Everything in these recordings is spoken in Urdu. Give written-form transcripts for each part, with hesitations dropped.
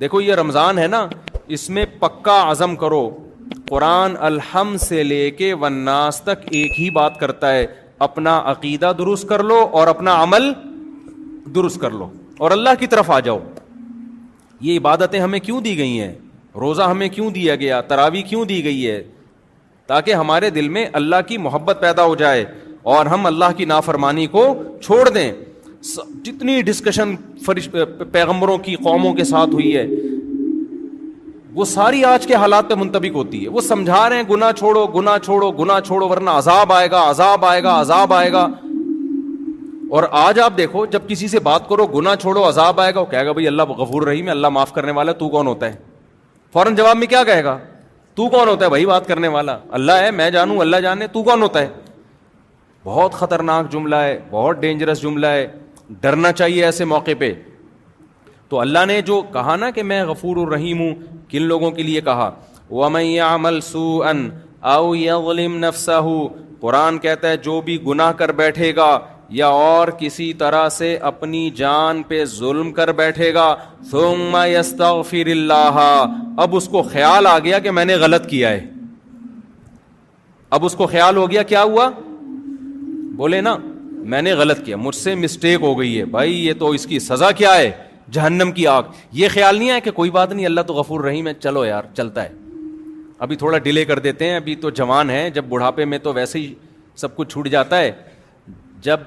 دیکھو یہ رمضان ہے نا, اس میں پکا عزم کرو. قرآن الحمد سے لے کے والناس تک ایک ہی بات کرتا ہے, اپنا عقیدہ درست کر لو اور اپنا عمل درست کر لو اور اللہ کی طرف آ جاؤ. یہ عبادتیں ہمیں کیوں دی گئی ہیں؟ روزہ ہمیں کیوں دیا گیا؟ تراویح کیوں دی گئی ہے؟ تاکہ ہمارے دل میں اللہ کی محبت پیدا ہو جائے اور ہم اللہ کی نافرمانی کو چھوڑ دیں. جتنی ڈسکشن پیغمبروں کی قوموں کے ساتھ ہوئی ہے وہ ساری آج کے حالات پہ منطبق ہوتی ہے. وہ سمجھا رہے ہیں گناہ چھوڑو, گناہ چھوڑو, گناہ چھوڑو ورنہ عذاب آئے گا, عذاب آئے گا, عذاب آئے گا. اور آج آپ دیکھو جب کسی سے بات کرو گناہ چھوڑو عذاب آئے گا, وہ کہے گا بھائی اللہ غفور رحیم ہے, اللہ معاف کرنے والا, تو کون ہوتا ہے؟ فوراً جواب میں کیا کہے گا؟ تو کون ہوتا ہے بھائی بات کرنے والا؟ اللہ ہے, میں جانوں, اللہ جانے, تو کون ہوتا ہے؟ بہت خطرناک جملہ ہے, بہت ڈینجرس جملہ ہے. ڈرنا چاہیے ایسے موقع پہ. تو اللہ نے جو کہا نا کہ میں غفور الرحیم ہوں, کن لوگوں کے لیے کہا؟ وَمَن يَعْمَلْ سُوءًا أَوْ يَظْلِمْ نَفْسَهُ, قرآن کہتا ہے جو بھی گناہ کر بیٹھے گا یا اور کسی طرح سے اپنی جان پہ ظلم کر بیٹھے گا, ثُمَّ يَسْتَغْفِرِ اللَّهَ, اب اس کو خیال آ گیا کہ میں نے غلط کیا ہے. اب اس کو خیال ہو گیا, کیا ہوا؟ بولے نا میں نے غلط کیا, مجھ سے مسٹیک ہو گئی ہے بھائی, یہ تو اس کی سزا کیا ہے؟ جہنم کی آگ. یہ خیال نہیں ہے کہ کوئی بات نہیں اللہ تو غفور رحیم ہے, چلو یار چلتا ہے, ابھی تھوڑا ڈیلے کر دیتے ہیں, ابھی تو جوان ہے, جب بڑھاپے میں تو ویسے ہی سب کچھ چھوٹ جاتا ہے. جب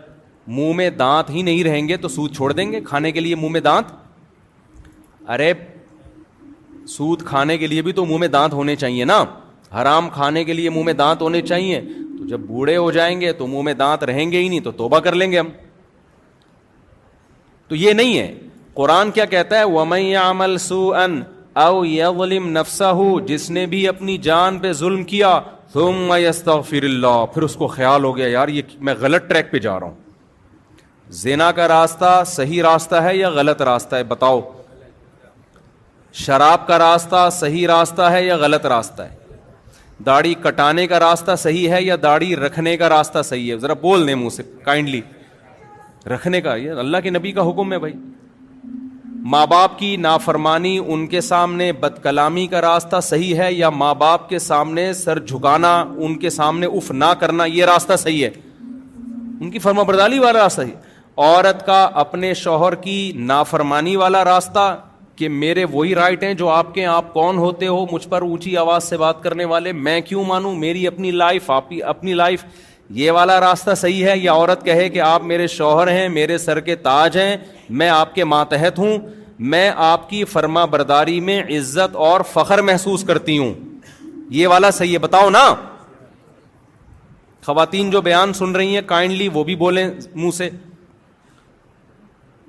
منہ میں دانت ہی نہیں رہیں گے تو سود چھوڑ دیں گے کھانے کے لیے منہ میں دانت؟ ارے سود کھانے کے لیے بھی تو منہ میں دانت ہونے چاہیے نا, حرام کھانے کے لیے منہ میں دانت ہونے چاہیے. تو جب بوڑھے ہو جائیں گے تو منہ میں دانت رہیں گے ہی نہیں, تو توبہ کر لیں گے ہم. تو یہ نہیں ہے. قرآن کیا کہتا ہے؟ وَمَن يَعْمَلْ سُوءًا أَوْ يَظْلِمْ نَفْسَهُ, جس نے بھی اپنی جان پہ ظلم کیا, ثُمَّ يَسْتَغْفِرِ اللَّهُ, پھر اس کو خیال ہو گیا یار یہ میں غلط ٹریک پہ جا رہا ہوں. زنا کا راستہ صحیح راستہ ہے یا غلط راستہ ہے؟ بتاؤ. شراب کا راستہ صحیح راستہ ہے یا غلط راستہ ہے؟ داڑھی کٹانے کا راستہ صحیح ہے یا داڑھی رکھنے کا راستہ صحیح ہے؟ ذرا بول دیں منہ سے کائنڈلی. رکھنے کا, یہ اللہ کے نبی کا حکم ہے بھائی. ماں باپ کی نافرمانی, ان کے سامنے بد کلامی کا راستہ صحیح ہے یا ماں باپ کے سامنے سر جھکانا, ان کے سامنے اف نہ کرنا, یہ راستہ صحیح ہے؟ ان کی فرما برداری والا راستہ صحیح. عورت کا اپنے شوہر کی نافرمانی والا راستہ کہ میرے وہی رائٹ ہیں جو آپ کے, آپ کون ہوتے ہو مجھ پر اونچی آواز سے بات کرنے والے, میں کیوں مانوں, میری اپنی لائف, آپ کی اپنی لائف, یہ والا راستہ صحیح ہے؟ یا عورت کہے کہ آپ میرے شوہر ہیں, میرے سر کے تاج ہیں, میں آپ کے ماتحت ہوں, میں آپ کی فرما برداری میں عزت اور فخر محسوس کرتی ہوں, یہ والا صحیح ہے؟ بتاؤ نا. خواتین جو بیان سن رہی ہیں کائنڈلی وہ بھی بولیں منہ سے.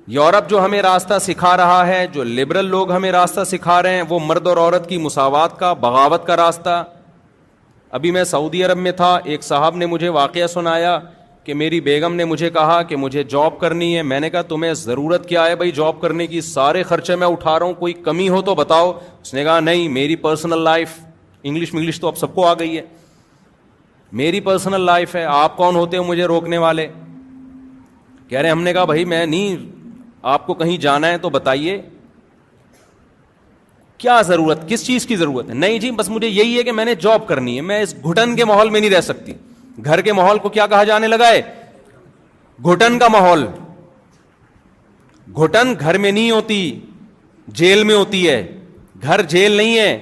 یورپ جو ہمیں راستہ سکھا رہا ہے, جو لبرل لوگ ہمیں راستہ سکھا رہے ہیں, وہ مرد اور عورت کی مساوات کا, بغاوت کا راستہ. ابھی میں سعودی عرب میں تھا, ایک صاحب نے مجھے واقعہ سنایا کہ میری بیگم نے مجھے کہا کہ مجھے جاب کرنی ہے. میں نے کہا تمہیں ضرورت کیا ہے بھائی جاب کرنے کی, سارے خرچے میں اٹھا رہا ہوں, کوئی کمی ہو تو بتاؤ. اس نے کہا نہیں, میری پرسنل لائف, انگلش تو اب سب کو آ گئی ہے, میری پرسنل لائف ہے, آپ کون ہوتے ہو مجھے روکنے والے؟ کہہ رہے ہم نے کہا بھائی میں نہیں, آپ کو کہیں جانا ہے تو بتائیے کیا ضرورت, کس چیز کی ضرورت ہے؟ نہیں جی بس مجھے یہی ہے کہ میں نے جاب کرنی ہے, میں اس گھٹن کے ماحول میں نہیں رہ سکتی. گھر کے ماحول کو کیا کہا جانے لگا ہے؟ گھٹن کا ماحول. گھٹن گھر میں نہیں ہوتی, جیل میں ہوتی ہے. گھر جیل نہیں ہے.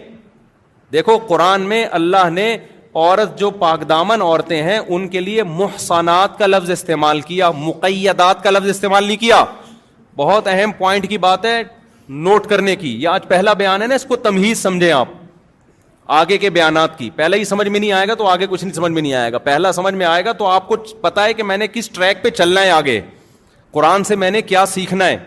دیکھو قرآن میں اللہ نے عورت جو پاک دامن عورتیں ہیں ان کے لیے محصنات کا لفظ استعمال کیا, مقیدات کا لفظ استعمال نہیں کیا. بہت اہم پوائنٹ کی بات ہے نوٹ کرنے کی. یہ آج پہلا بیان ہے نا, اس کو تمہیز سمجھیں آپ آگے کے بیانات کی. پہلے ہی سمجھ میں نہیں آئے گا تو آگے کچھ نہیں سمجھ میں نہیں آئے گا. پہلا سمجھ میں آئے گا تو آپ کو پتا ہے کہ میں نے کس ٹریک پہ چلنا ہے, آگے قرآن سے میں نے کیا سیکھنا ہے.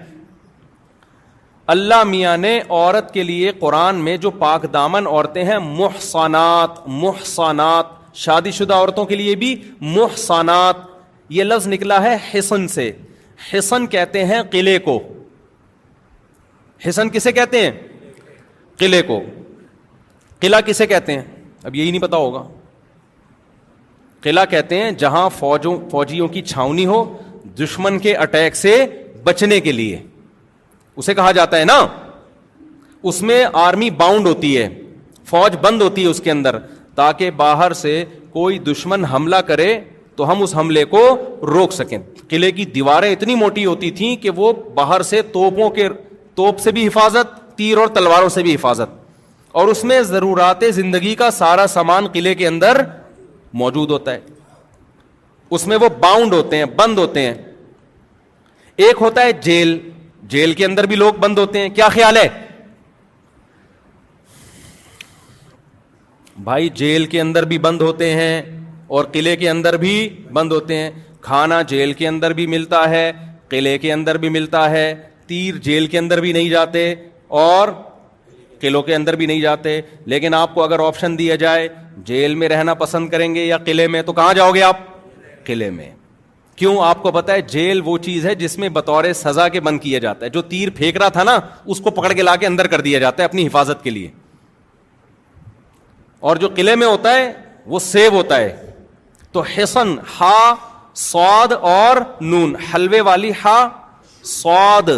اللہ میاں نے عورت کے لیے قرآن میں جو پاک دامن عورتیں ہیں محصنات, محصنات, شادی شدہ عورتوں کے لیے بھی محصنات, یہ لفظ نکلا ہے حصن سے. حصن کہتے ہیں قلعے کو. حصن کسے کہتے ہیں؟ قلعے کو. قلعہ کسے کہتے ہیں؟ اب یہی نہیں پتا ہوگا. قلعہ کہتے ہیں جہاں فوجیوں کی چھاونی ہو دشمن کے اٹیک سے بچنے کے لیے, اسے کہا جاتا ہے نا. اس میں آرمی باؤنڈ ہوتی ہے, فوج بند ہوتی ہے اس کے اندر, تاکہ باہر سے کوئی دشمن حملہ کرے تو ہم اس حملے کو روک سکیں. قلعے کی دیواریں اتنی موٹی ہوتی تھیں کہ وہ باہر سے توپ سے بھی حفاظت, تیر اور تلواروں سے بھی حفاظت, اور اس میں ضرورات زندگی کا سارا سامان قلعے کے اندر موجود ہوتا ہے. اس میں وہ باؤنڈ ہوتے ہیں, بند ہوتے ہیں. ایک ہوتا ہے جیل, جیل کے اندر بھی لوگ بند ہوتے ہیں. کیا خیال ہے بھائی؟ جیل کے اندر بھی بند ہوتے ہیں اور قلعے کے اندر بھی بند ہوتے ہیں. کھانا جیل کے اندر بھی ملتا ہے, قلعے کے اندر بھی ملتا ہے. تیر جیل کے اندر بھی نہیں جاتے اور قلعوں کے اندر بھی نہیں جاتے. لیکن آپ کو اگر آپشن دیا جائے جیل میں رہنا پسند کریں گے یا قلعے میں, تو کہاں جاؤ گے آپ؟ قلعے میں. کیوں؟ آپ کو پتا ہے جیل وہ چیز ہے جس میں بطور سزا کے بند کیا جاتا ہے. جو تیر پھینک رہا تھا نا, اس کو پکڑ کے لا کے اندر کر دیا جاتا ہے اپنی حفاظت کے لیے. اور جو قلعے میں ہوتا ہے وہ سیو ہوتا ہے. تو حسن, ہا صاد اور نون, حلوے والی ہا صاد,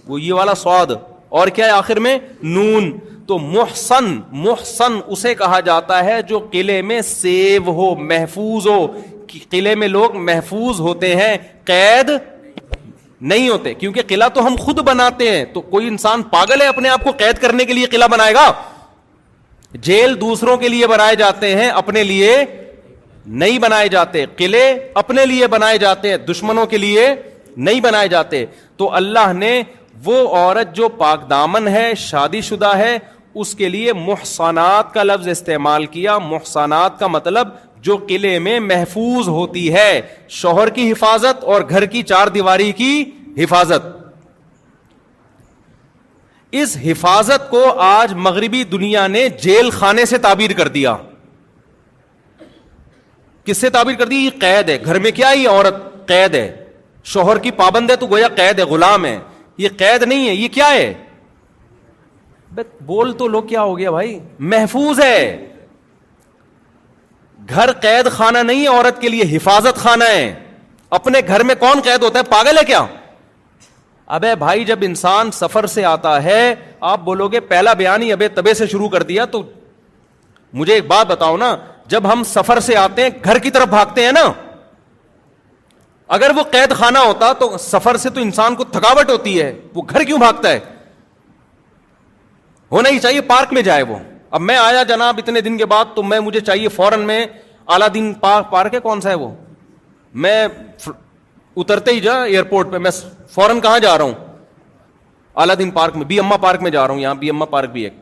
وہ یہ والا صاد, اور کیا ہے آخر میں؟ نون. تو محسن, محسن اسے کہا جاتا ہے جو قلعے میں سیو ہو, محفوظ ہو. قلعے میں لوگ محفوظ ہوتے ہیں, قید نہیں ہوتے, کیونکہ قلعہ تو ہم خود بناتے ہیں. تو کوئی انسان پاگل ہے اپنے آپ کو قید کرنے کے لیے قلعہ بنائے گا؟ جیل دوسروں کے لیے بنائے جاتے ہیں, اپنے لیے نہیں بنائے جاتے. قلعے اپنے لیے بنائے جاتے ہیں, دشمنوں کے لیے نہیں بنائے جاتے. تو اللہ نے وہ عورت جو پاک دامن ہے, شادی شدہ ہے, اس کے لیے محصنات کا لفظ استعمال کیا. محصنات کا مطلب جو قلعے میں محفوظ ہوتی ہے, شوہر کی حفاظت اور گھر کی چار دیواری کی حفاظت. اس حفاظت کو آج مغربی دنیا نے جیل خانے سے تعبیر کر دیا. کس سے تعبیر کر دی؟ یہ قید ہے. گھر میں کیا یہ عورت قید ہے, شوہر کی پابند ہے تو گویا قید ہے, غلام ہے. یہ قید نہیں ہے, یہ کیا ہے؟ بول تو لو کیا ہو گیا بھائی؟ محفوظ ہے. گھر قید خانہ نہیں ہے عورت کے لیے, حفاظت خانہ ہے. اپنے گھر میں کون قید ہوتا ہے؟ پاگل ہے کیا؟ ابے بھائی جب انسان سفر سے آتا ہے, آپ بولو گے پہلا بیان ہی ابے تبے سے شروع کر دیا. تو مجھے ایک بات بتاؤ نا, جب ہم سفر سے آتے ہیں گھر کی طرف بھاگتے ہیں نا, اگر وہ قید خانہ ہوتا تو سفر سے تو انسان کو تھکاوٹ ہوتی ہے, وہ گھر کیوں بھاگتا ہے؟ ہونا ہی چاہیے پارک میں جائے وہ. اب میں آیا جناب اتنے دن کے بعد, تو مجھے چاہیے فوراً میں اعلیٰ دین پارک ہے کون سا ہے وہ, میں اترتے ہی جا ایئرپورٹ پہ میں فوراً کہاں جا رہا ہوں؟ اعلیٰ دین پارک میں, بی اما پارک میں جا رہا ہوں. یہاں بی اما پارک بھی ایک,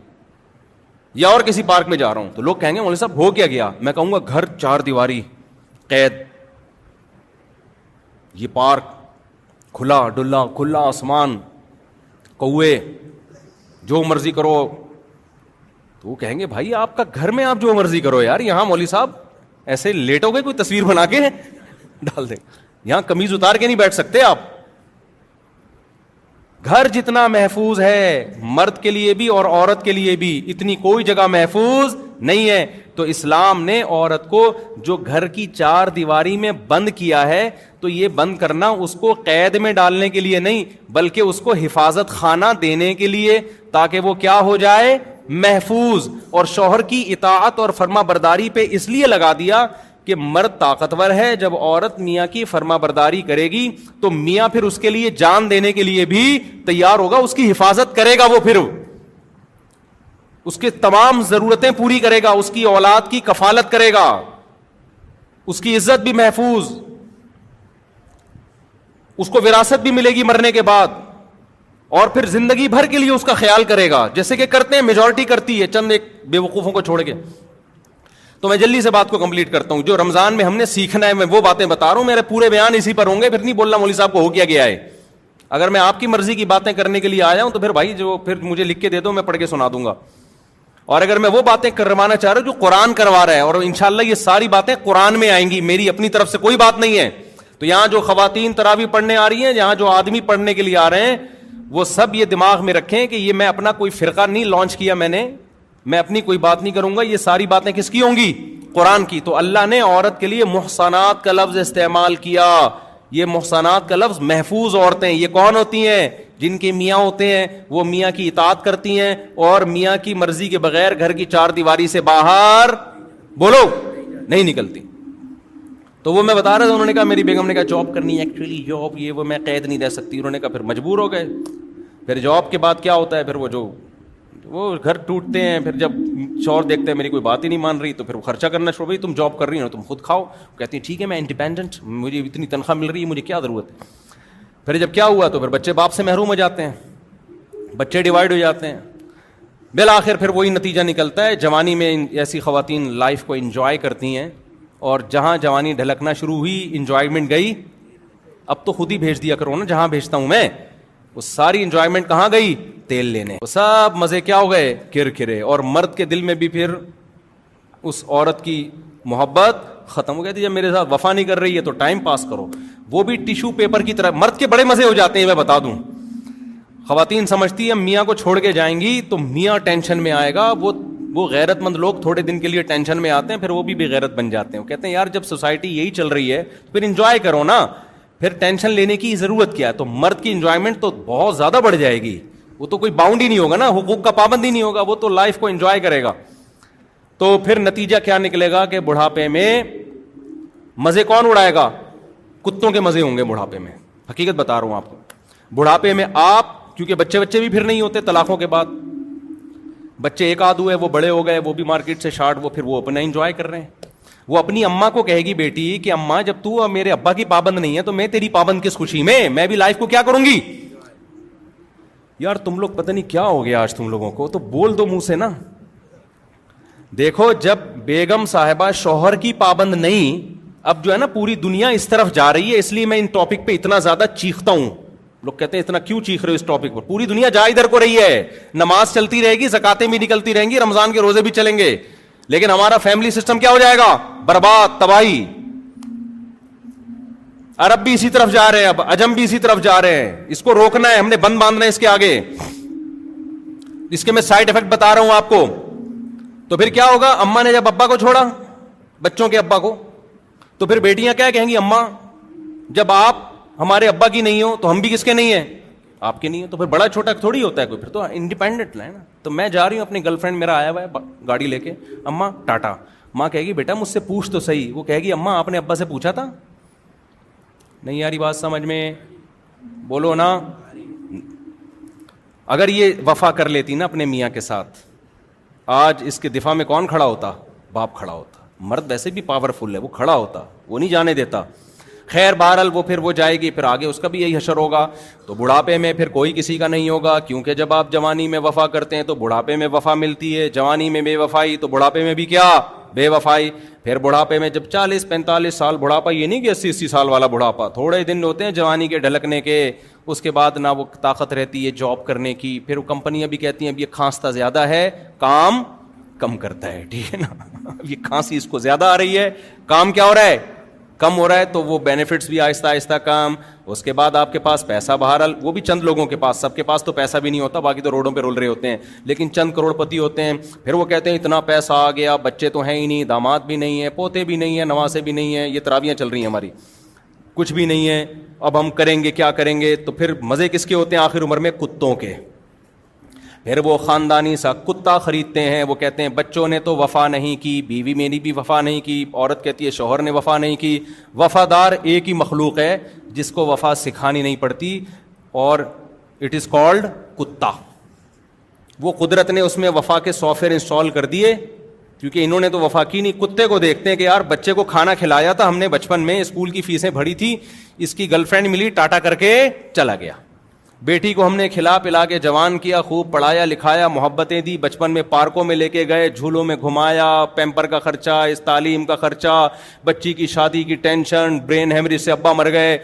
یا اور کسی پارک میں جا رہا ہوں. تو لوگ کہیں گے مولوی صاحب ہو کیا گیا؟ میں کہوں گا گھر چار دیواری, قید. یہ پارک کھلا ڈلا, کھلا آسمان, کوے, جو مرضی کرو. تو وہ کہیں گے بھائی آپ کا گھر میں آپ جو مرضی کرو یار, یہاں مولوی صاحب ایسے لیٹو گے, کوئی تصویر بنا کے ڈال دیں, یہاں قمیض اتار کے نہیں بیٹھ سکتے آپ. گھر جتنا محفوظ ہے مرد کے لیے بھی اور عورت کے لیے بھی, اتنی کوئی جگہ محفوظ نہیں ہے. تو اسلام نے عورت کو جو گھر کی چار دیواری میں بند کیا ہے, تو یہ بند کرنا اس کو قید میں ڈالنے کے لیے نہیں, بلکہ اس کو حفاظت خانہ دینے کے لیے, تاکہ وہ کیا ہو جائے؟ محفوظ. اور شوہر کی اطاعت اور فرما برداری پہ اس لیے لگا دیا کہ مرد طاقتور ہے, جب عورت میاں کی فرما برداری کرے گی تو میاں پھر اس کے لیے جان دینے کے لیے بھی تیار ہوگا, اس کی حفاظت کرے گا, وہ پھر اس کے تمام ضرورتیں پوری کرے گا, اس کی اولاد کی کفالت کرے گا, اس کی عزت بھی محفوظ, اس کو وراثت بھی ملے گی مرنے کے بعد, اور پھر زندگی بھر کے لیے اس کا خیال کرے گا, جیسے کہ کرتے ہیں, میجورٹی کرتی ہے, چند ایک بے وقوفوں کو چھوڑ کے. تو میں جلدی سے بات کو کمپلیٹ کرتا ہوں. جو رمضان میں ہم نے سیکھنا ہے میں وہ باتیں بتا رہا ہوں, میرے پورے بیان اسی پر ہوں گے, پھر نہیں بولنا مولوی صاحب کو ہو کیا گیا ہے. اگر میں آپ کی مرضی کی باتیں کرنے کے لیے آیا ہوں تو پھر بھائی جو پھر مجھے لکھ کے دے دو, میں پڑھ کے سنا دوں گا. اور اگر میں وہ باتیں کروانا چاہ رہا ہوں جو قرآن کروا رہا ہے, اور انشاءاللہ یہ ساری باتیں قرآن میں آئیں گی, میری اپنی طرف سے کوئی بات نہیں ہے. تو یہاں جو خواتین تراویح پڑھنے آ رہی ہیں, یہاں جو آدمی پڑھنے کے لیے آ رہے ہیں, وہ سب یہ دماغ میں رکھیں کہ یہ میں اپنا کوئی فرقہ نہیں لانچ کیا, میں اپنی کوئی بات نہیں کروں گا, یہ ساری باتیں کس کی ہوں گی؟ قرآن کی. تو اللہ نے عورت کے لیے محصنات کا لفظ استعمال کیا. یہ محصنات کا لفظ محفوظ عورتیں, یہ کون ہوتی ہیں؟ جن کے میاں ہوتے ہیں وہ میاں کی اطاعت کرتی ہیں اور میاں کی مرضی کے بغیر گھر کی چار دیواری سے باہر بولو نہیں نکلتی. تو وہ میں بتا رہا تھا, انہوں نے کہا میری بیگم نے کہا جاب کرنی ہے, ایکچولی جاب یہ وہ میں قید نہیں رہ سکتی. انہوں نے کہا پھر مجبور ہو گئے. پھر جاب کے بعد کیا ہوتا ہے, پھر وہ گھر ٹوٹتے ہیں. پھر جب شوہر دیکھتے ہیں میری کوئی بات ہی نہیں مان رہی تو پھر وہ خرچہ کرنا شروع. بھائی تم جاب کر رہی ہو تم خود کھاؤ. کہتی ہیں ٹھیک ہے میں انڈیپینڈنٹ, مجھے اتنی تنخواہ مل رہی ہے مجھے کیا ضرورت ہے. پھر جب کیا ہوا تو پھر بچے باپ سے محروم ہو جاتے ہیں, بچے ڈیوائڈ ہو جاتے ہیں. بالآخر پھر وہی نتیجہ نکلتا ہے. جوانی میں ایسی خواتین لائف کو انجوائے کرتی ہیں اور جہاں جوانی ڈھلکنا شروع ہوئی انجوائمنٹ گئی. اب تو خود ہی بھیج دیا کرو نا جہاں بھیجتا ہوں میں. وہ ساری انجوائمنٹ کہاں گئی, تیل لینے. وہ سب مزے کیا ہو گئے, کرکرے. اور مرد کے دل میں بھی پھر اس عورت کی محبت ختم ہو گئی تھی. جب میرے ساتھ وفا نہیں کر رہی ہے تو ٹائم پاس کرو, وہ بھی ٹیشو پیپر کی طرح. مرد کے بڑے مزے ہو جاتے ہیں میں بتا دوں. خواتین سمجھتی ہیں میاں کو چھوڑ کے جائیں گی تو میاں ٹینشن میں آئے گا. وہ غیرت مند لوگ تھوڑے دن کے لیے ٹینشن میں آتے ہیں, پھر وہ بھی بے غیرت بن جاتے ہیں. وہ کہتے ہیں یار جب سوسائٹی یہی چل رہی ہے تو پھر انجوائے کرو نا, پھر ٹینشن لینے کی ضرورت کیا ہے. تو مرد کی انجوائمنٹ تو بہت زیادہ بڑھ جائے گی. وہ تو کوئی باؤنڈ ہی نہیں ہوگا نا, حقوق کا پابند ہی نہیں ہوگا, وہ تو لائف کو انجوائے کرے گا. تو پھر نتیجہ کیا نکلے گا کہ بڑھاپے میں مزے کون اڑائے گا, کتوں کے مزے ہوں گے بڑھاپے میں. حقیقت بتا رہا ہوں آپ کو. بڑھاپے میں آپ کیونکہ بچے بھی پھر نہیں ہوتے طلاقوں کے بعد, بچے ایک آدھ ہوئے وہ بڑے ہو گئے, وہ بھی مارکیٹ سے شارٹ, وہ پھر وہ اپنا انجوائے کر رہے ہیں. وہ اپنی اماں کو کہے گی بیٹی کہ اماں جب تو میرے ابا کی پابند نہیں ہے تو میں تیری پابند کس خوشی میں بھی لائف کو کیا کروں گی. یار تم لوگ پتہ نہیں کیا ہو گیا آج تم لوگوں کو, تو بول دو منہ سے نا. دیکھو جب بیگم صاحبہ شوہر کی پابند نہیں, اب جو ہے نا پوری دنیا اس طرف جا رہی ہے, اس لیے میں ان ٹاپک پہ اتنا زیادہ چیختا ہوں. لوگ کہتے ہیں اتنا کیوں چیخ رہے ہو اس ٹاپک پر, پوری دنیا جا ادھر کو رہی ہے. نماز چلتی رہے گی, زکاتیں بھی نکلتی رہیں گی, رمضان کے روزے بھی چلیں گے, لیکن ہمارا فیملی سسٹم کیا ہو جائے گا, برباد, تباہی. عرب بھی اسی طرف جا رہے ہیں, اب عجم بھی اسی طرف جا رہے ہیں. اس کو روکنا ہے, ہم نے بند باندھنا ہے اس کے آگے. اس کے میں سائڈ افیکٹ بتا رہا ہوں آپ کو. تو پھر کیا ہوگا, اماں نے جب ابا کو چھوڑا, بچوں کے ابا کو, تو پھر بیٹیاں کیا کہیں گی, اماں جب آپ ہمارے ابا کی نہیں ہو تو ہم بھی کس کے نہیں ہیں, آپ کے نہیں ہو. تو پھر بڑا چھوٹا تھوڑی ہوتا ہے کوئی, پھر تو انڈیپینڈنٹ ہے نا. تو میں جا رہی ہوں, اپنی گرل فرینڈ میرا آیا ہوا ہے گاڑی لے کے, اماں ٹاٹا. ماں کہے گی بیٹا مجھ سے پوچھ تو صحیح. وہ کہے گی اماں آپ نے ابا سے پوچھا تھا, نہیں یاری بات سمجھ میں, بولو نا. اگر یہ وفا کر لیتی نا اپنے میاں کے ساتھ, آج اس کے دفاع میں کون کھڑا ہوتا, باپ کھڑا ہوتا. مرد ویسے بھی پاورفل ہے, وہ کھڑا ہوتا, وہ نہیں جانے دیتا. خیر بہرحال وہ پھر وہ جائے گی, پھر آگے اس کا بھی یہی حشر ہوگا. تو بڑھاپے میں پھر کوئی کسی کا نہیں ہوگا, کیونکہ جب آپ جوانی میں وفا کرتے ہیں تو بڑھاپے میں وفا ملتی ہے. جوانی میں بے وفائی تو بڑھاپے میں بھی کیا, بے وفائی. پھر بڑھاپے میں جب 40-45 سال, بڑھاپا یہ نہیں کہ 80 سال والا بڑھاپا, تھوڑے دن ہوتے ہیں جوانی کے ڈھلکنے کے. اس کے بعد نہ وہ طاقت رہتی ہے جاب کرنے کی. پھر وہ کمپنیاں بھی کہتی ہیں اب یہ کھانستا زیادہ ہے, کام کم کرتا ہے, ٹھیک ہے نا. یہ کھانسی اس کو زیادہ آ رہی ہے, کام کیا ہو رہا ہے, کم ہو رہا ہے. تو وہ بینیفٹس بھی آہستہ آہستہ کم. اس کے بعد آپ کے پاس پیسہ, بہرحال وہ بھی چند لوگوں کے پاس, سب کے پاس تو پیسہ بھی نہیں ہوتا, باقی تو روڈوں پہ رول رہے ہوتے ہیں, لیکن چند کروڑ پتی ہوتے ہیں. پھر وہ کہتے ہیں اتنا پیسہ آ گیا, بچے تو ہیں ہی نہیں, داماد بھی نہیں ہے, پوتے بھی نہیں ہیں, نواسے بھی نہیں ہیں, یہ تراویاں چل رہی ہیں ہماری, کچھ بھی نہیں ہے, اب ہم کریں گے کیا کریں گے. تو پھر مزے کس کے ہوتے ہیں آخر عمر میں, کتوں کے. پھر وہ خاندانی سا کتا خریدتے ہیں. وہ کہتے ہیں بچوں نے تو وفا نہیں کی, بیوی میری بھی وفا نہیں کی. عورت کہتی ہے شوہر نے وفا نہیں کی. وفادار ایک ہی مخلوق ہے جس کو وفا سکھانی نہیں پڑتی, اور اٹ از کالڈ کتا. وہ قدرت نے اس میں وفا کے سافٹ ویئر انسٹال کر دیے, کیونکہ انہوں نے تو وفا کی نہیں. کتے کو دیکھتے ہیں کہ یار بچے کو کھانا کھلایا تھا ہم نے بچپن میں, اسکول کی فیسیں بھری تھی, اس کی گرل فرینڈ ملی, ٹاٹا کر کے چلا گیا. بیٹی کو ہم نے کھلا پلا کے جوان کیا, خوب پڑھایا لکھایا, محبتیں دی, بچپن میں پارکوں میں لے کے گئے, جھولوں میں گھمایا, پیمپر کا خرچہ, اس تعلیم کا خرچہ, بچی کی شادی کی ٹینشن, برین ہیمریج سے ابا مر گئے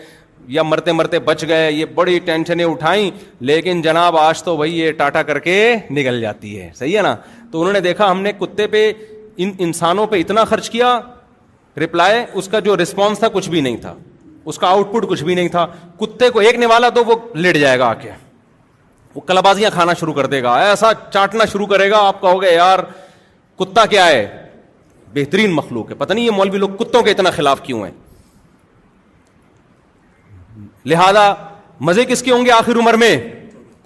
یا مرتے مرتے بچ گئے, یہ بڑی ٹینشنیں اٹھائیں. لیکن جناب آج تو وہی یہ ٹاٹا کر کے نکل جاتی ہے, صحیح ہے نا. تو انہوں نے دیکھا ہم نے کتے پہ, ان انسانوں پہ اتنا خرچ کیا, رپلائی اس کا جو رسپانس تھا کچھ بھی نہیں تھا, اس کا آؤٹ پٹ کچھ بھی نہیں تھا. کتے کو ایک نوالا تو وہ لیٹ جائے گا آ کے, وہ کلابازیاں کھانا شروع کر دے گا, ایسا چاٹنا شروع کرے گا, آپ کہو گے یار کتا کیا ہے, بہترین مخلوق ہے. پتہ نہیں یہ مولوی لوگ کتوں کے اتنا خلاف کیوں ہیں. لہذا مزے کس کے ہوں گے آخر عمر میں,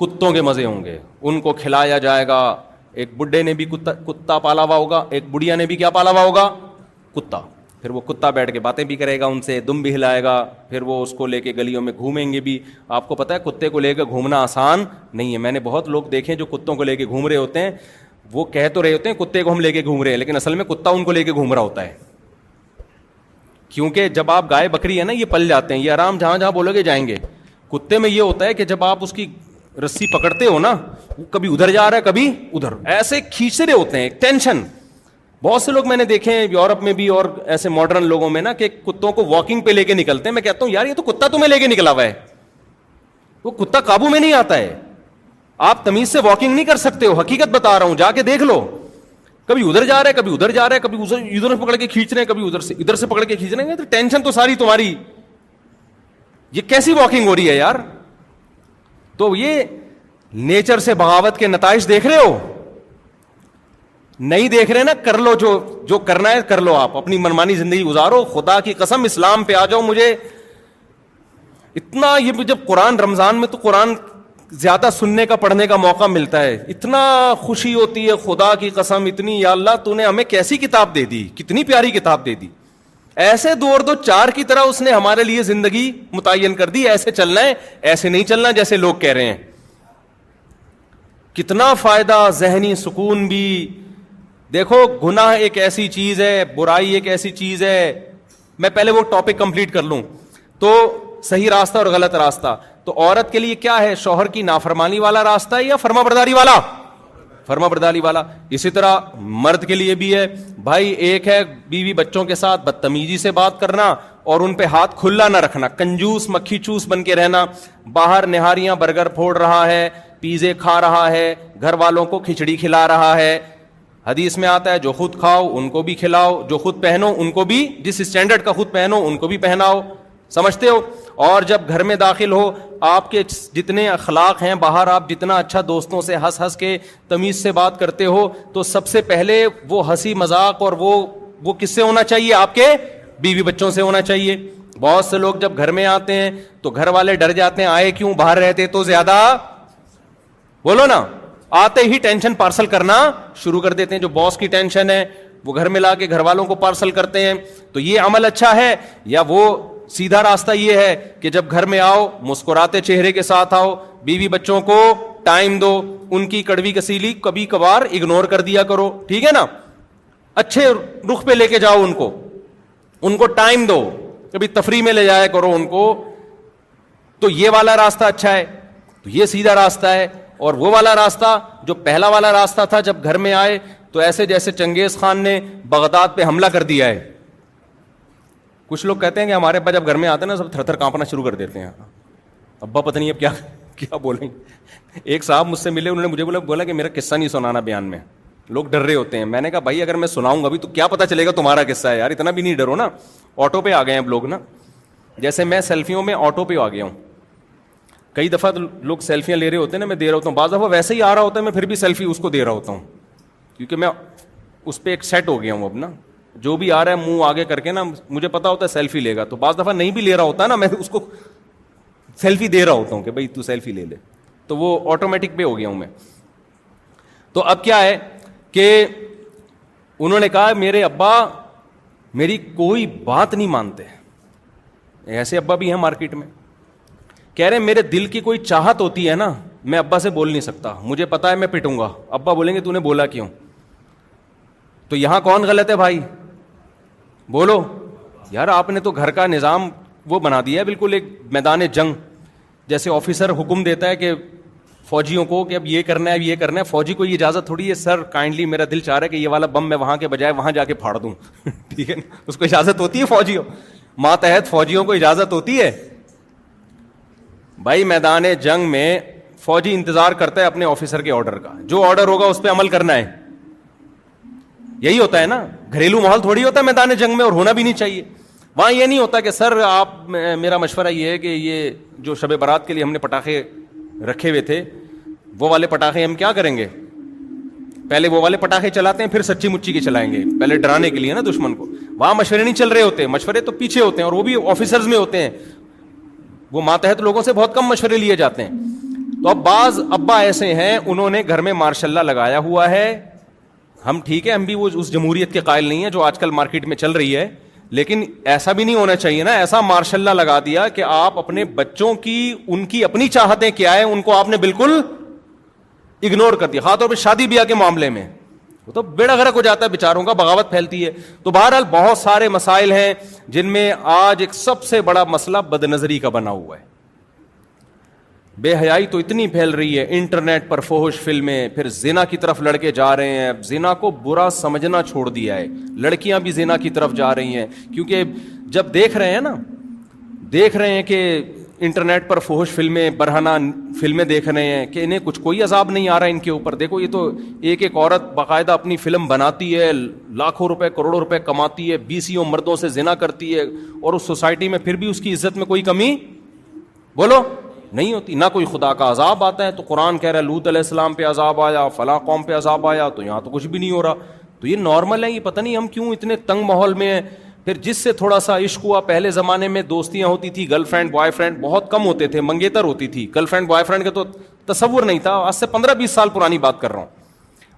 کتوں کے مزے ہوں گے, ان کو کھلایا جائے گا. ایک بڈھے نے بھی کتا پالا ہوا ہوگا, ایک بڑھیا نے بھی کیا پالا ہوا ہوگا, کتا. پھر وہ کتا بیٹھ کے باتیں بھی کرے گا ان سے, دم بھی ہلائے گا, پھر وہ اس کو لے کے گلیوں میں گھومیں گے بھی. آپ کو پتا ہے کتے کو لے کے گھومنا آسان نہیں ہے. میں نے بہت لوگ دیکھے جو کتوں کو لے کے گھوم رہے ہوتے ہیں, وہ کہہ تو رہے ہوتے ہیں کتے کو ہم لے کے گھوم رہے ہیں, لیکن اصل میں کتا ان کو لے کے گھوم رہا ہوتا ہے. کیونکہ جب آپ گائے بکری ہے نا, یہ پل جاتے ہیں, یہ آرام جہاں جہاں بولو گے جائیں گے. کتے میں یہ ہوتا ہے کہ جب آپ اس کی رسی پکڑتے ہو نا, وہ کبھی ادھر جا رہا ہے کبھی ادھر, ایسے کھینچ رہے ہوتے ہیں, ٹینشن. بہت سے لوگ میں نے دیکھے ہیں یورپ میں بھی اور ایسے ماڈرن لوگوں میں نا, کہ کتوں کو واکنگ پہ لے کے نکلتے ہیں. میں کہتا ہوں یار یہ تو کتا تمہیں لے کے نکلا ہوا ہے, وہ کتا قابو میں نہیں آتا ہے. آپ تمیز سے واکنگ نہیں کر سکتے ہو, حقیقت بتا رہا ہوں, جا کے دیکھ لو. کبھی ادھر جا رہا ہے کبھی ادھر جا رہا ہے, کبھی ادھر پکڑ کے کھینچ رہے ہیں, کبھی ادھر سے پکڑ کے کھینچ رہے ہیں. تو ٹینشن تو ساری تمہاری, یہ کیسی واکنگ ہو رہی ہے یار. تو یہ نیچر سے بغاوت کے نتائج دیکھ رہے ہو, نہیں دیکھ رہے نا, کر لو جو کرنا ہے کر لو. آپ اپنی منمانی زندگی گزارو, خدا کی قسم اسلام پہ آ جاؤ. مجھے اتنا, یہ جب قرآن رمضان میں تو قرآن زیادہ سننے کا پڑھنے کا موقع ملتا ہے, اتنا خوشی ہوتی ہے خدا کی قسم اتنی, یا اللہ تو نے ہمیں کیسی کتاب دے دی, کتنی پیاری کتاب دے دی. ایسے 2 اور 2 4 کی طرح اس نے ہمارے لیے زندگی متعین کر دی. ایسے چلنا ہے, ایسے نہیں چلنا جیسے لوگ کہہ رہے ہیں. کتنا فائدہ, ذہنی سکون بھی. دیکھو گناہ ایک ایسی چیز ہے, برائی ایک ایسی چیز ہے. میں پہلے وہ ٹاپک کمپلیٹ کر لوں. تو صحیح راستہ اور غلط راستہ, تو عورت کے لیے کیا ہے, شوہر کی نافرمانی والا راستہ ہے یا فرما برداری والا, فرما برداری والا. اسی طرح مرد کے لیے بھی ہے بھائی. ایک ہے بیوی بچوں کے ساتھ بدتمیزی سے بات کرنا اور ان پہ ہاتھ کھلا نہ رکھنا, کنجوس مکھی چوس بن کے رہنا. باہر نہاریاں برگر پھوڑ رہا ہے, پیزے کھا رہا ہے, گھر والوں کو کھچڑی کھلا رہا ہے. حدیث میں آتا ہے جو خود کھاؤ ان کو بھی کھلاؤ, جو خود پہنو ان کو بھی, جس اسٹینڈرڈ کا خود پہنو ان کو بھی پہناؤ. سمجھتے ہو؟ اور جب گھر میں داخل ہو, آپ کے جتنے اخلاق ہیں باہر, آپ جتنا اچھا دوستوں سے ہنس ہنس کے تمیز سے بات کرتے ہو, تو سب سے پہلے وہ ہنسی مذاق اور وہ کس سے ہونا چاہیے, آپ کے بیوی بچوں سے ہونا چاہیے. بہت سے لوگ جب گھر میں آتے ہیں تو گھر والے ڈر جاتے ہیں, آئے کیوں, باہر رہتے تو زیادہ, بولو نا, آتے ہی ٹینشن پارسل کرنا شروع کر دیتے ہیں. جو باس کی ٹینشن ہے وہ گھر میں لا کے گھر والوں کو پارسل کرتے ہیں. تو یہ عمل اچھا ہے, یا وہ سیدھا راستہ یہ ہے کہ جب گھر میں آؤ مسکراتے چہرے کے ساتھ آؤ, بیوی بچوں کو ٹائم دو, ان کی کڑوی کسیلی کبھی کبھار اگنور کر دیا کرو, ٹھیک ہے نا, اچھے رخ پہ لے کے جاؤ ان کو ٹائم دو, کبھی تفریح میں لے جایا کرو ان کو. تو یہ والا راستہ اچھا ہے, تو یہ سیدھا راستہ ہے. اور وہ والا راستہ جو پہلا والا راستہ تھا, جب گھر میں آئے تو ایسے جیسے چنگیز خان نے بغداد پہ حملہ کر دیا ہے. کچھ لوگ کہتے ہیں کہ ہمارے ابا جب گھر میں آتے ہیں نا سب تھر تھر کانپنا شروع کر دیتے ہیں. ابا پتہ نہیں اب کیا بولیں. ایک صاحب مجھ سے ملے, انہوں نے مجھے بولا کہ میرا قصہ نہیں سنانا بیان میں, لوگ ڈر رہے ہوتے ہیں. میں نے کہا بھائی اگر میں سناؤں گا بھی تو کیا پتہ چلے گا تمہارا قصہ ہے یار, اتنا بھی نہیں ڈرو نا. آٹو پہ آ گئے ہیں اب لوگ نا, جیسے میں سیلفیوں میں آٹو پہ آ گیا ہوں. کئی دفعہ لوگ سیلفیاں لے رہے ہوتے ہیں نا, میں دے رہا ہوتا ہوں. بعض دفعہ ویسے ہی آ رہا ہوتا ہے, میں پھر بھی سیلفی اس کو دے رہا ہوتا ہوں, کیونکہ میں اس پہ ایک سیٹ ہو گیا ہوں اب نا. جو بھی آ رہا ہے منہ آگے کر کے نا, مجھے پتا ہوتا ہے سیلفی لے گا. تو بعض دفعہ نہیں بھی لے رہا ہوتا ہے نا, میں اس کو سیلفی دے رہا ہوتا ہوں کہ بھائی تو سیلفی لے لے. تو وہ آٹومیٹک پہ ہو گیا ہوں میں. تو اب کیا ہے کہ انہوں نے کہا میرے ابا میری کوئی بات نہیں مانتے. ایسے ابا بھی ہیں مارکیٹ میں. کہہ رہے میرے دل کی کوئی چاہت ہوتی ہے نا, میں ابا سے بول نہیں سکتا, مجھے پتا ہے میں پٹوں گا. ابا بولیں گے تو نے بولا کیوں. تو یہاں کون غلط ہے بھائی, بولو یار. آپ نے تو گھر کا نظام وہ بنا دیا ہے بالکل ایک میدان جنگ جیسے. آفیسر حکم دیتا ہے کہ فوجیوں کو کہ اب یہ کرنا ہے, اب یہ کرنا ہے. فوجی کو یہ اجازت تھوڑی ہے, سر کائنڈلی میرا دل چاہ رہا ہے کہ یہ والا بم میں وہاں کے بجائے وہاں جا کے پھاڑ دوں. ٹھیک ہے, اس کو اجازت ہوتی ہے فوجیوں, ماتحت فوجیوں کو اجازت ہوتی ہے. بھائی میدان جنگ میں فوجی انتظار کرتا ہے اپنے آفیسر کے آرڈر کا, جو آرڈر ہوگا اس پہ عمل کرنا ہے. یہی ہوتا ہے نا, گھریلو ماحول تھوڑی ہوتا ہے میدان جنگ میں, اور ہونا بھی نہیں چاہیے. وہاں یہ نہیں ہوتا کہ سر آپ, میرا مشورہ یہ ہے کہ یہ جو شب برات کے لیے ہم نے پٹاخے رکھے ہوئے تھے وہ والے پٹاخے ہم کیا کریں گے, پہلے وہ والے پٹاخے چلاتے ہیں پھر سچی مچی کے چلائیں گے, پہلے ڈرانے کے لیے نا دشمن کو. وہاں مشورے نہیں چل رہے ہوتے, مشورے تو پیچھے ہوتے ہیں, اور وہ بھی آفیسرز میں ہوتے ہیں. وہ ماتحت لوگوں سے بہت کم مشورے لیے جاتے ہیں. تو اب بعض ابا ایسے ہیں, انہوں نے گھر میں ماشاء اللہ لگایا ہوا ہے, ہم ٹھیک ہے, ہم بھی وہ اس جمہوریت کے قائل نہیں ہیں جو آج کل مارکیٹ میں چل رہی ہے, لیکن ایسا بھی نہیں ہونا چاہیے نا, ایسا ماشاء اللہ لگا دیا کہ آپ اپنے بچوں کی, ان کی اپنی چاہتیں کیا ہے ان کو آپ نے بالکل اگنور کر دیا, خاص طور پہ شادی بیاہ کے معاملے میں, وہ تو بیڑا غرق ہو جاتا ہے بیچاروں کا, بغاوت پھیلتی ہے. تو بہرحال بہت سارے مسائل ہیں جن میں آج ایک سب سے بڑا مسئلہ بد نظری کا بنا ہوا ہے. بے حیائی تو اتنی پھیل رہی ہے, انٹرنیٹ پر فحش فلمیں, پھر زنا کی طرف لڑکے جا رہے ہیں, زنا کو برا سمجھنا چھوڑ دیا ہے, لڑکیاں بھی زنا کی طرف جا رہی ہیں, کیونکہ جب دیکھ رہے ہیں کہ انٹرنیٹ پر فحش فلمیں, برہنہ فلمیں دیکھ رہے ہیں کہ انہیں کوئی عذاب نہیں آ رہا ان کے اوپر. دیکھو یہ تو ایک عورت باقاعدہ اپنی فلم بناتی ہے, لاکھوں روپے کروڑوں روپے کماتی ہے, 20 مردوں سے زنا کرتی ہے, اور اس سوسائٹی میں پھر بھی اس کی عزت میں کوئی کمی بولو نہیں ہوتی, نہ کوئی خدا کا عذاب آتا ہے. تو قرآن کہہ رہا ہے لوط علیہ السلام پہ عذاب آیا, فلاں قوم پہ عذاب آیا, تو یہاں تو کچھ بھی نہیں ہو رہا. تو یہ نارمل ہے, یہ پتہ نہیں ہم کیوں اتنے تنگ ماحول میں ہیں. پھر جس سے تھوڑا سا عشق ہوا, پہلے زمانے میں دوستیاں ہوتی تھی, گرل فرینڈ بوائے فرینڈ بہت کم ہوتے تھے, منگیتر ہوتی تھی. گرل فرینڈ بوائے فرینڈ کا تو تصور نہیں تھا, آج سے 15-20 سال پرانی بات کر رہا ہوں.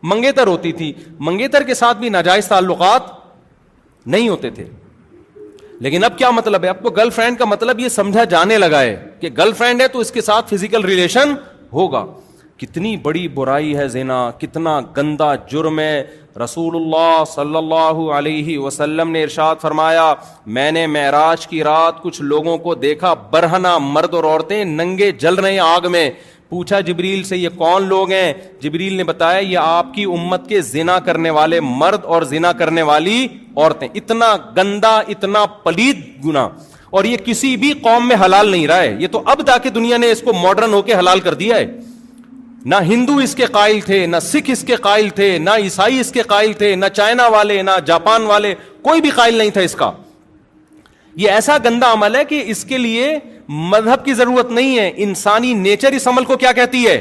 منگیتر ہوتی تھی, منگیتر کے ساتھ بھی ناجائز تعلقات نہیں ہوتے تھے. لیکن اب کیا مطلب ہے, اب تو گرل فرینڈ کا مطلب یہ سمجھا جانے لگا ہے کہ گرل فرینڈ ہے تو اس کے ساتھ فزیکل ریلیشن ہوگا. کتنی بڑی برائی ہے زنا, کتنا گندا جرم ہے. رسول اللہ صلی اللہ علیہ وسلم نے ارشاد فرمایا, میں نے معراج کی رات کچھ لوگوں کو دیکھا, برہنہ مرد اور عورتیں ننگے جل رہے ہیں آگ میں. پوچھا جبریل سے یہ کون لوگ ہیں؟ جبریل نے بتایا یہ آپ کی امت کے زنا کرنے والے مرد اور زنا کرنے والی عورتیں. اتنا گندا, اتنا پلید گناہ, اور یہ کسی بھی قوم میں حلال نہیں رہا ہے. یہ تو اب تاکہ دنیا نے اس کو ماڈرن ہو کے حلال کر دیا ہے. نہ ہندو اس کے قائل تھے, نہ سکھ اس کے قائل تھے, نہ عیسائی اس کے قائل تھے, نہ چائنا والے, نہ جاپان والے, کوئی بھی قائل نہیں تھا اس کا. یہ ایسا گندا عمل ہے کہ اس کے لیے مذہب کی ضرورت نہیں ہے. انسانی نیچر اس عمل کو کیا کہتی ہے؟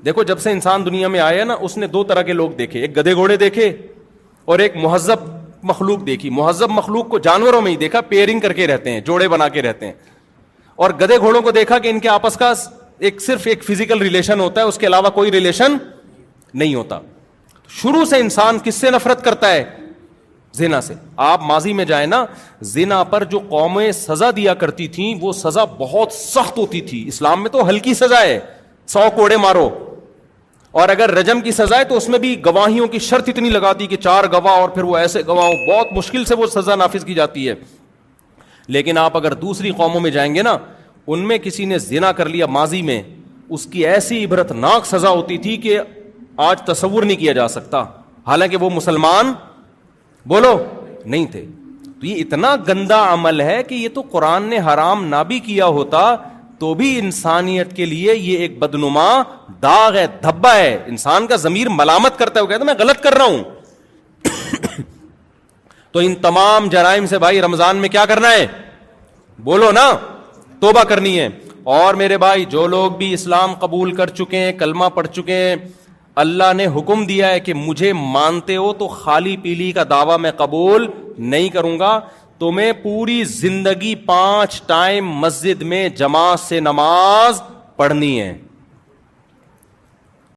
دیکھو جب سے انسان دنیا میں آیا نا, اس نے 2 طرح کے لوگ دیکھے, ایک گدھے گھوڑے دیکھے اور ایک مہذب مخلوق دیکھی. مہذب مخلوق کو جانوروں میں ہی دیکھا, پیئرنگ کر کے رہتے ہیں, جوڑے بنا کے رہتے ہیں. اور گدھے گھوڑوں کو دیکھا کہ ان کے آپس کا صرف ایک فزیکل ریلیشن ہوتا ہے, اس کے علاوہ کوئی ریلیشن نہیں ہوتا. شروع سے انسان کس سے نفرت کرتا ہے؟ زنا سے. آپ ماضی میں جائیں نا, زنا پر جو قومیں سزا دیا کرتی تھیں وہ سزا بہت سخت ہوتی تھی. اسلام میں تو ہلکی سزا ہے, 100 کوڑے مارو, اور اگر رجم کی سزا ہے تو اس میں بھی گواہیوں کی شرط اتنی لگا دی کہ 4 گواہ, اور پھر وہ ایسے گواہ, بہت مشکل سے وہ سزا نافذ کی جاتی ہے. لیکن آپ اگر دوسری قوموں میں جائیں گے نا, ان میں کسی نے زنا کر لیا ماضی میں, اس کی ایسی عبرتناک سزا ہوتی تھی کہ آج تصور نہیں کیا جا سکتا, حالانکہ وہ مسلمان بولو نہیں تھے. تو یہ اتنا گندا عمل ہے کہ یہ تو قرآن نے حرام نہ بھی کیا ہوتا تو بھی انسانیت کے لیے یہ ایک بدنما داغ ہے, دھبا ہے. انسان کا ضمیر ملامت کرتا ہے, وہ کہتا ہے میں غلط کر رہا ہوں. تو ان تمام جرائم سے بھائی رمضان میں کیا کرنا ہے؟ بولو نا, توبہ کرنی ہے. اور میرے بھائی جو لوگ بھی اسلام قبول کر چکے ہیں, کلمہ پڑھ چکے ہیں, اللہ نے حکم دیا ہے کہ مجھے مانتے ہو تو خالی پیلی کا دعویٰ میں قبول نہیں کروں گا. تمہیں پوری زندگی 5 ٹائم مسجد میں جماعت سے نماز پڑھنی ہے.